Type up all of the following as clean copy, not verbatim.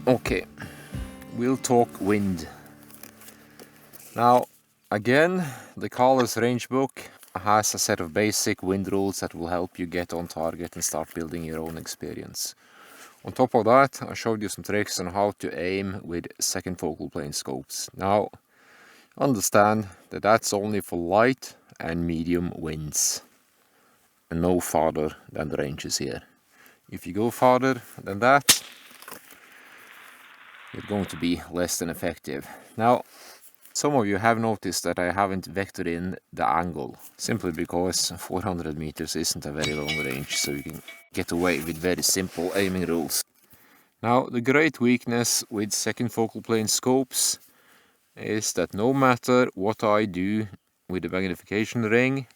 Okay, we'll talk wind. Now, again, the Colors Range book has a set of basic wind rules that will help you get on target and start building your own experience. On top of that, I showed you some tricks on how to aim with second focal plane scopes. Now, understand that that's only for light and medium winds, and no farther than the ranges here. If you go farther than that, you're going to be less than effective. Now, some of you have noticed that I haven't vectored in the angle, simply because 400 meters isn't a very long range, so you can get away with very simple aiming rules. Now, the great weakness with second focal plane scopes is that no matter what I do with the magnification ring,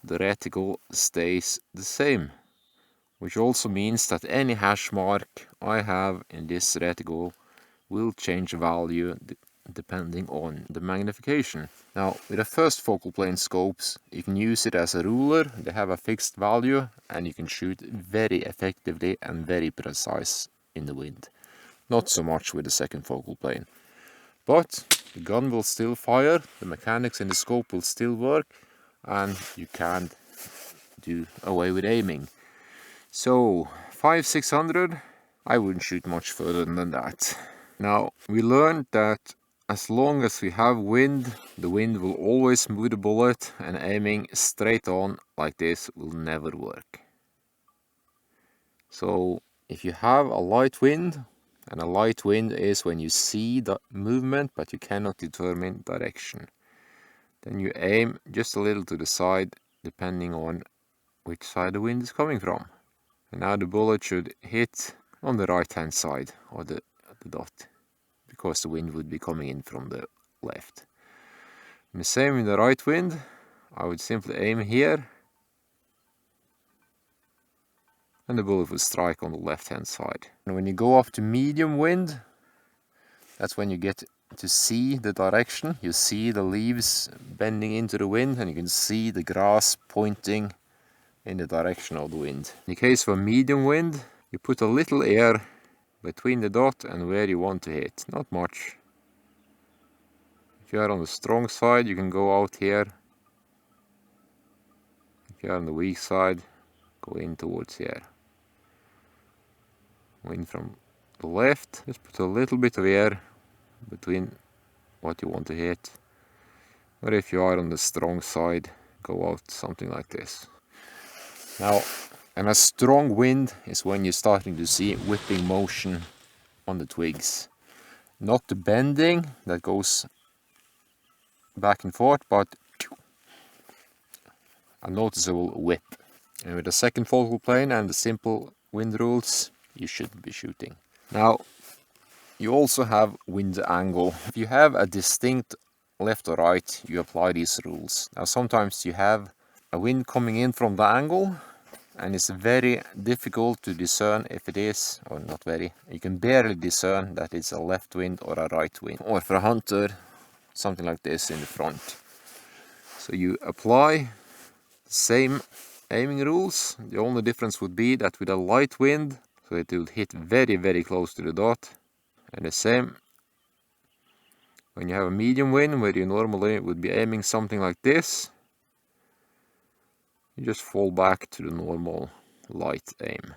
the reticle stays the same, which also means that any hash mark I have in this reticle will change value depending on the magnification. Now, with the first focal plane scopes, you can use it as a ruler. They have a fixed value and you can shoot very effectively and very precise in the wind. Not so much with the second focal plane. But the gun will still fire, the mechanics in the scope will still work, and you can't do away with aiming. So 500-600, I wouldn't shoot much further than that. Now, we learned that as long as we have wind, the wind will always move the bullet, and aiming straight on like this will never work. So if you have a light wind, and a light wind is when you see the movement but you cannot determine direction, then you aim just a little to the side depending on which side the wind is coming from. And now the bullet should hit on the right hand side of the dot, because the wind would be coming in from the left. And the same in the right wind, I would simply aim here and the bullet will strike on the left hand side. And when you go up to medium wind, that's when you get to see the direction. You see the leaves bending into the wind and you can see the grass pointing in the direction of the wind. In the case of a medium wind, you put a little air between the dot and where you want to hit, not much. If you are on the strong side, you can go out here. If you are on the weak side, go in towards here. Wind from the left, just put a little bit of air between what you want to hit. Or if you are on the strong side, go out something like this. Now, and a strong wind is when you're starting to see whipping motion on the twigs. Not the bending that goes back and forth, but a noticeable whip. And with the second focal plane and the simple wind rules, you should be shooting. Now, you also have wind angle. If you have a distinct left or right, you apply these rules. Now, sometimes you have a wind coming in from the angle, and it's very difficult to discern if it is, or not very, you can barely discern that it's a left wind or a right wind. Or for a hunter, something like this in the front. So you apply the same aiming rules. The only difference would be that with a light wind, so it will hit very, very close to the dot. And the same when you have a medium wind, where you normally would be aiming something like this, you just fall back to the normal light aim.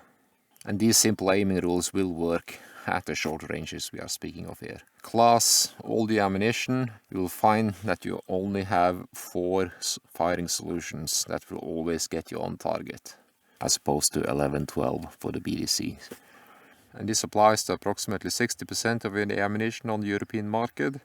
And these simple aiming rules will work at the short ranges we are speaking of here. Class all the ammunition, you will find that you only have 4 firing solutions that will always get you on target, as opposed to 11-12 for the BDC. And this applies to approximately 60% of the ammunition on the European market.